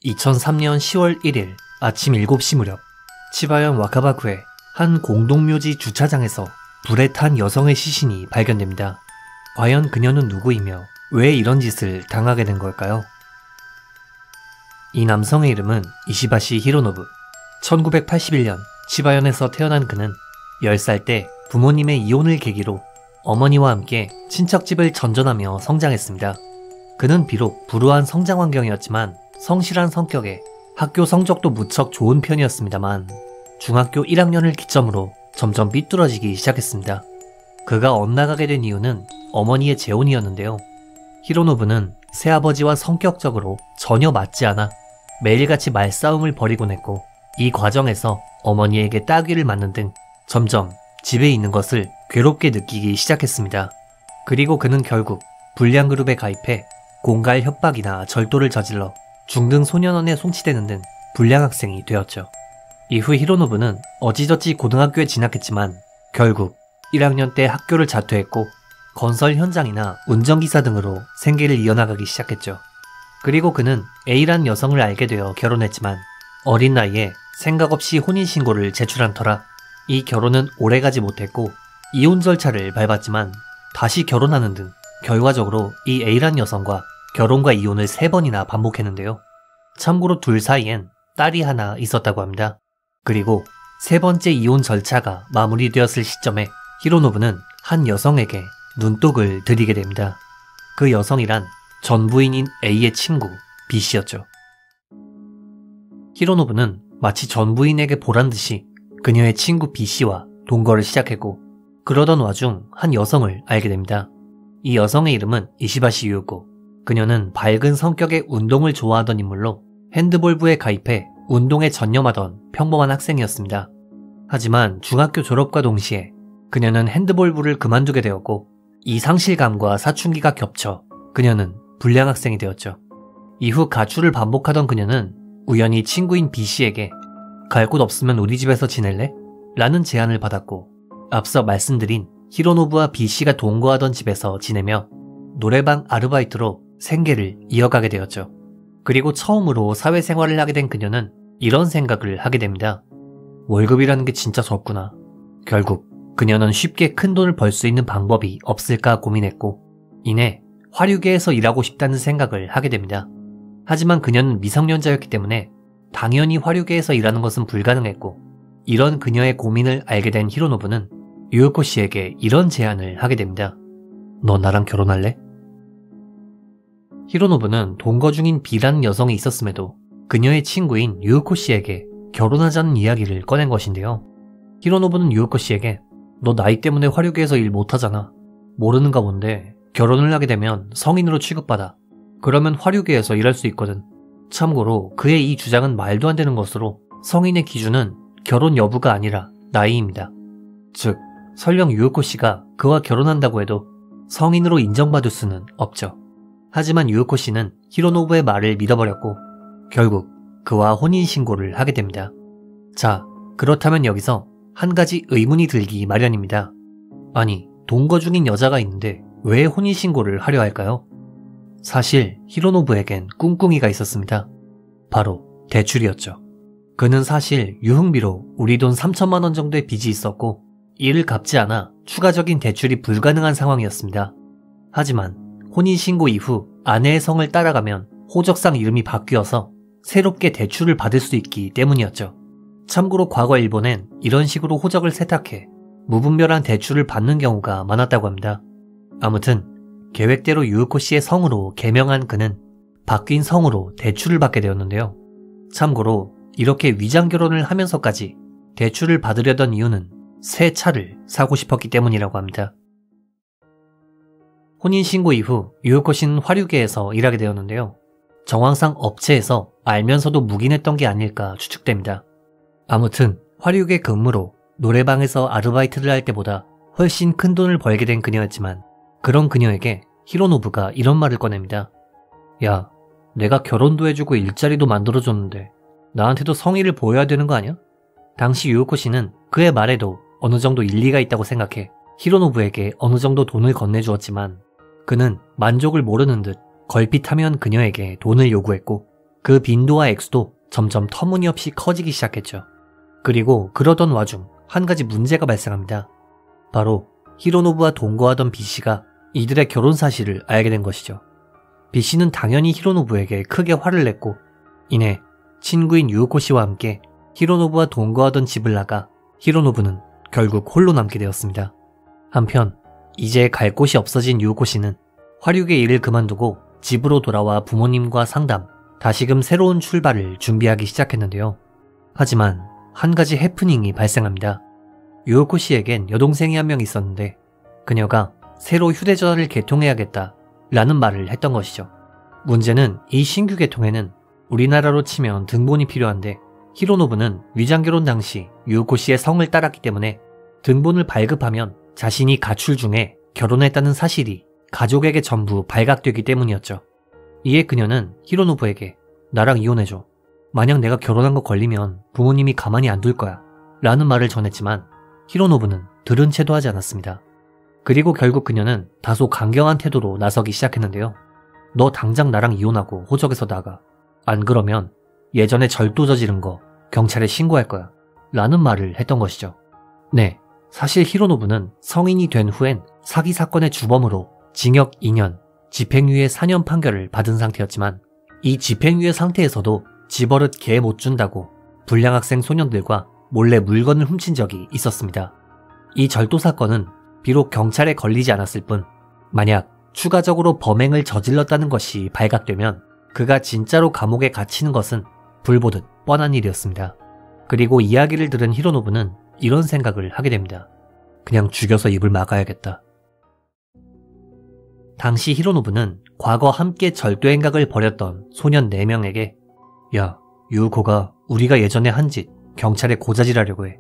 2003년 10월 1일 아침 7시 무렵 치바현 와카바쿠의 한 공동묘지 주차장에서 불에 탄 여성의 시신이 발견됩니다. 과연 그녀는 누구이며 왜 이런 짓을 당하게 된 걸까요? 이 남성의 이름은 이시바시 히로노부. 1981년 치바현에서 태어난 그는 10살 때 부모님의 이혼을 계기로 어머니와 함께 친척집을 전전하며 성장했습니다. 그는 비록 불우한 성장 환경이었지만 성실한 성격에 학교 성적도 무척 좋은 편이었습니다만 중학교 1학년을 기점으로 점점 삐뚤어지기 시작했습니다. 그가 엇나가게 된 이유는 어머니의 재혼이었는데요. 히로노부는 새아버지와 성격적으로 전혀 맞지 않아 매일같이 말싸움을 벌이곤 했고, 이 과정에서 어머니에게 따귀를 맞는 등 점점 집에 있는 것을 괴롭게 느끼기 시작했습니다. 그리고 그는 결국 불량그룹에 가입해 공갈 협박이나 절도를 저질러 중등 소년원에 송치되는 등 불량학생이 되었죠. 이후 히로노부는 어찌저찌 고등학교에 진학했지만 결국 1학년 때 학교를 자퇴했고 건설 현장이나 운전기사 등으로 생계를 이어나가기 시작했죠. 그리고 그는 A란 여성을 알게 되어 결혼했지만 어린 나이에 생각 없이 혼인신고를 제출한 터라 이 결혼은 오래가지 못했고 이혼 절차를 밟았지만 다시 결혼하는 등 결과적으로 이 A란 여성과 결혼과 이혼을 3번이나 반복했는데요. 참고로 둘 사이엔 딸이 하나 있었다고 합니다. 그리고 3번째 이혼 절차가 마무리되었을 시점에 히로노부는 한 여성에게 눈독을 들이게 됩니다. 그 여성이란 전 부인인 A의 친구 B씨였죠. 히로노부는 마치 전 부인에게 보란듯이 그녀의 친구 B씨와 동거를 시작했고, 그러던 와중 한 여성을 알게 됩니다. 이 여성의 이름은 이시바시 유우코. 그녀는 밝은 성격의 운동을 좋아하던 인물로 핸드볼부에 가입해 운동에 전념하던 평범한 학생이었습니다. 하지만 중학교 졸업과 동시에 그녀는 핸드볼부를 그만두게 되었고, 이 상실감과 사춘기가 겹쳐 그녀는 불량 학생이 되었죠. 이후 가출을 반복하던 그녀는 우연히 친구인 B씨에게 갈 곳 없으면 우리 집에서 지낼래? 라는 제안을 받았고, 앞서 말씀드린 히로노부와 B씨가 동거하던 집에서 지내며 노래방 아르바이트로 생계를 이어가게 되었죠. 그리고 처음으로 사회생활을 하게 된 그녀는 이런 생각을 하게 됩니다. 월급이라는 게 진짜 적구나. 결국 그녀는 쉽게 큰 돈을 벌 수 있는 방법이 없을까 고민했고, 이내 화류계에서 일하고 싶다는 생각을 하게 됩니다. 하지만 그녀는 미성년자였기 때문에 당연히 화류계에서 일하는 것은 불가능했고, 이런 그녀의 고민을 알게 된 히로노부는 유우코 씨에게 이런 제안을 하게 됩니다. 너 나랑 결혼할래? 히로노부는 동거 중인 B라는 여성이 있었음에도 그녀의 친구인 유우코 씨에게 결혼하자는 이야기를 꺼낸 것인데요. 히로노부는 유우코 씨에게 너 나이 때문에 화류계에서 일 못하잖아. 모르는가 본데 결혼을 하게 되면 성인으로 취급받아. 그러면 화류계에서 일할 수 있거든. 참고로 그의 이 주장은 말도 안 되는 것으로 성인의 기준은 결혼 여부가 아니라 나이입니다. 즉, 설령 유우코 씨가 그와 결혼한다고 해도 성인으로 인정받을 수는 없죠. 하지만 유우코 씨는 히로노부의 말을 믿어버렸고 결국 그와 혼인신고를 하게 됩니다. 자, 그렇다면 여기서 한 가지 의문이 들기 마련입니다. 아니, 동거 중인 여자가 있는데 왜 혼인신고를 하려 할까요? 사실 히로노부에겐 꿍꿍이가 있었습니다. 바로 대출이었죠. 그는 사실 유흥비로 우리 돈 3천만 원 정도의 빚이 있었고 이를 갚지 않아 추가적인 대출이 불가능한 상황이었습니다. 하지만 혼인신고 이후 아내의 성을 따라가면 호적상 이름이 바뀌어서 새롭게 대출을 받을 수 있기 때문이었죠. 참고로 과거 일본엔 이런 식으로 호적을 세탁해 무분별한 대출을 받는 경우가 많았다고 합니다. 아무튼 계획대로 유우코 씨의 성으로 개명한 그는 바뀐 성으로 대출을 받게 되었는데요. 참고로 이렇게 위장 결혼을 하면서까지 대출을 받으려던 이유는 새 차를 사고 싶었기 때문이라고 합니다. 혼인신고 이후 유우코 씨는 화류계에서 일하게 되었는데요. 정황상 업체에서 알면서도 묵인했던 게 아닐까 추측됩니다. 아무튼 화류계 근무로 노래방에서 아르바이트를 할 때보다 훨씬 큰 돈을 벌게 된 그녀였지만 그런 그녀에게 히로노부가 이런 말을 꺼냅니다. 야, 내가 결혼도 해주고 일자리도 만들어줬는데 나한테도 성의를 보여야 되는 거 아니야? 당시 유우코 씨는 그의 말에도 어느 정도 일리가 있다고 생각해 히로노부에게 어느 정도 돈을 건네주었지만 그는 만족을 모르는 듯 걸핏하면 그녀에게 돈을 요구했고 그 빈도와 액수도 점점 터무니없이 커지기 시작했죠. 그리고 그러던 와중 한 가지 문제가 발생합니다. 바로 히로노부와 동거하던 B씨가 이들의 결혼 사실을 알게 된 것이죠. B씨는 당연히 히로노부에게 크게 화를 냈고 이내 친구인 유우코씨와 함께 히로노부와 동거하던 집을 나가 히로노부는 결국 홀로 남게 되었습니다. 한편 이제 갈 곳이 없어진 유우코씨는 화류계 일을 그만두고 집으로 돌아와 부모님과 상담, 다시금 새로운 출발을 준비하기 시작했는데요. 하지만 한 가지 해프닝이 발생합니다. 유우코씨에겐 여동생이 한 명 있었는데 그녀가 새로 휴대전화를 개통해야겠다 라는 말을 했던 것이죠. 문제는 이 신규 개통에는 우리나라로 치면 등본이 필요한데 히로노부는 위장결혼 당시 유우코씨의 성을 따랐기 때문에 등본을 발급하면 자신이 가출 중에 결혼했다는 사실이 가족에게 전부 발각되기 때문이었죠. 이에 그녀는 히로노부에게 나랑 이혼해줘. 만약 내가 결혼한 거 걸리면 부모님이 가만히 안 둘 거야 라는 말을 전했지만 히로노부는 들은 채도 하지 않았습니다. 그리고 결국 그녀는 다소 강경한 태도로 나서기 시작했는데요. 너 당장 나랑 이혼하고 호적에서 나가. 안 그러면 예전에 절도 저지른 거 경찰에 신고할 거야 라는 말을 했던 것이죠. 네, 사실 히로노부는 성인이 된 후엔 사기 사건의 주범으로 징역 2년, 집행유예 4년 판결을 받은 상태였지만 이 집행유예 상태에서도 집버릇 개 못 준다고 불량 학생 소년들과 몰래 물건을 훔친 적이 있었습니다. 이 절도 사건은 비록 경찰에 걸리지 않았을 뿐 만약 추가적으로 범행을 저질렀다는 것이 발각되면 그가 진짜로 감옥에 갇히는 것은 불보듯 뻔한 일이었습니다. 그리고 이야기를 들은 히로노부는 이런 생각을 하게 됩니다. 그냥 죽여서 입을 막아야겠다. 당시 히로노부는 과거 함께 절도 행각을 벌였던 소년 4명에게 야, 유우코가 우리가 예전에 한 짓 경찰에 고자질하려고 해.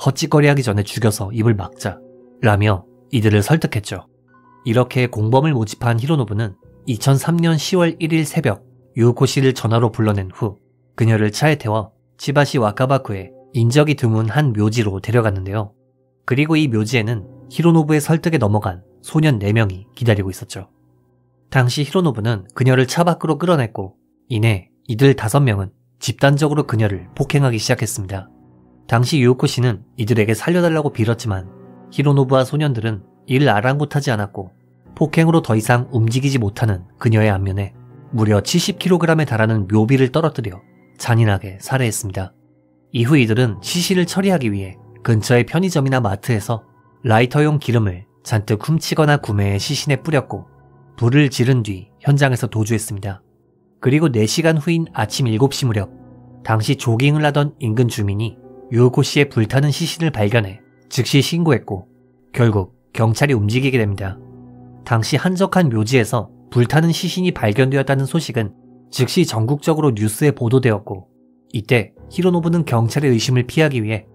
헛짓거리하기 전에 죽여서 입을 막자 라며 이들을 설득했죠. 이렇게 공범을 모집한 히로노부는 2003년 10월 1일 새벽 유우코 씨를 전화로 불러낸 후 그녀를 차에 태워 치바시 와카바쿠의 인적이 드문 한 묘지로 데려갔는데요. 그리고 이 묘지에는 히로노부의 설득에 넘어간 소년 4명이 기다리고 있었죠. 당시 히로노부는 그녀를 차 밖으로 끌어냈고 이내 이들 5명은 집단적으로 그녀를 폭행하기 시작했습니다. 당시 유우코 씨는 이들에게 살려달라고 빌었지만 히로노부와 소년들은 이를 아랑곳하지 않았고 폭행으로 더 이상 움직이지 못하는 그녀의 안면에 무려 70kg에 달하는 묘비를 떨어뜨려 잔인하게 살해했습니다. 이후 이들은 시신을 처리하기 위해 근처의 편의점이나 마트에서 라이터용 기름을 잔뜩 훔치거나 구매해 시신에 뿌렸고 불을 지른 뒤 현장에서 도주했습니다. 그리고 4시간 후인 아침 7시 무렵 당시 조깅을 하던 인근 주민이 유우코 씨의 불타는 시신을 발견해 즉시 신고했고 결국 경찰이 움직이게 됩니다. 당시 한적한 묘지에서 불타는 시신이 발견되었다는 소식은 즉시 전국적으로 뉴스에 보도되었고 이때 히로노부는 경찰의 의심을 피하기 위해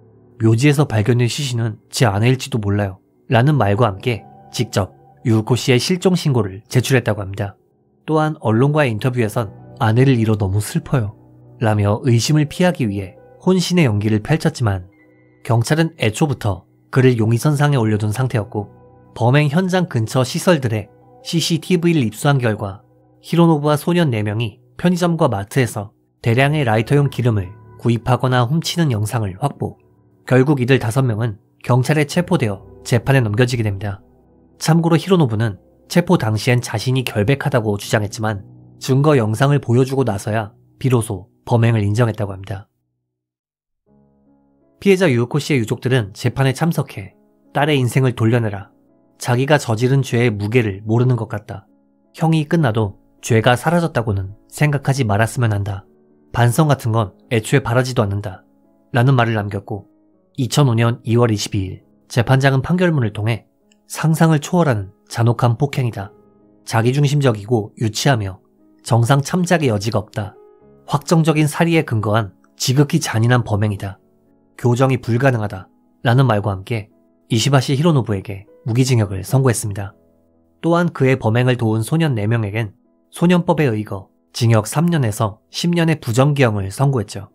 묘지에서 발견된 시신은 제 아내일지도 몰라요 라는 말과 함께 직접 유우코 씨의 실종 신고를 제출했다고 합니다. 또한 언론과의 인터뷰에선 아내를 잃어 너무 슬퍼요 라며 의심을 피하기 위해 혼신의 연기를 펼쳤지만 경찰은 애초부터 그를 용의선상에 올려둔 상태였고 범행 현장 근처 시설들의 CCTV를 입수한 결과 히로노부와 소년 4명이 편의점과 마트에서 대량의 라이터용 기름을 구입하거나 훔치는 영상을 확보. 결국 이들 5명은 경찰에 체포되어 재판에 넘겨지게 됩니다. 참고로 히로노부는 체포 당시엔 자신이 결백하다고 주장했지만 증거 영상을 보여주고 나서야 비로소 범행을 인정했다고 합니다. 피해자 유우코 씨의 유족들은 재판에 참석해 딸의 인생을 돌려내라. 자기가 저지른 죄의 무게를 모르는 것 같다. 형이 끝나도 죄가 사라졌다고는 생각하지 말았으면 한다. 반성 같은 건 애초에 바라지도 않는다. 라는 말을 남겼고 2005년 2월 22일 재판장은 판결문을 통해 상상을 초월하는 잔혹한 폭행이다. 자기중심적이고 유치하며 정상 참작의 여지가 없다. 확정적인 사리에 근거한 지극히 잔인한 범행이다. 교정이 불가능하다. 라는 말과 함께 이시바시 히로노부에게 무기징역을 선고했습니다. 또한 그의 범행을 도운 소년 4명에겐 소년법에 의거 징역 3년에서 10년의 부정기형을 선고했죠.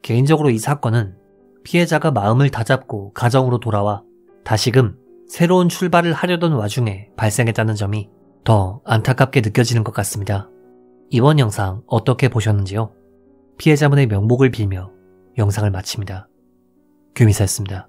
개인적으로 이 사건은 피해자가 마음을 다잡고 가정으로 돌아와 다시금 새로운 출발을 하려던 와중에 발생했다는 점이 더 안타깝게 느껴지는 것 같습니다. 이번 영상 어떻게 보셨는지요? 피해자분의 명복을 빌며 영상을 마칩니다. 규미사였습니다.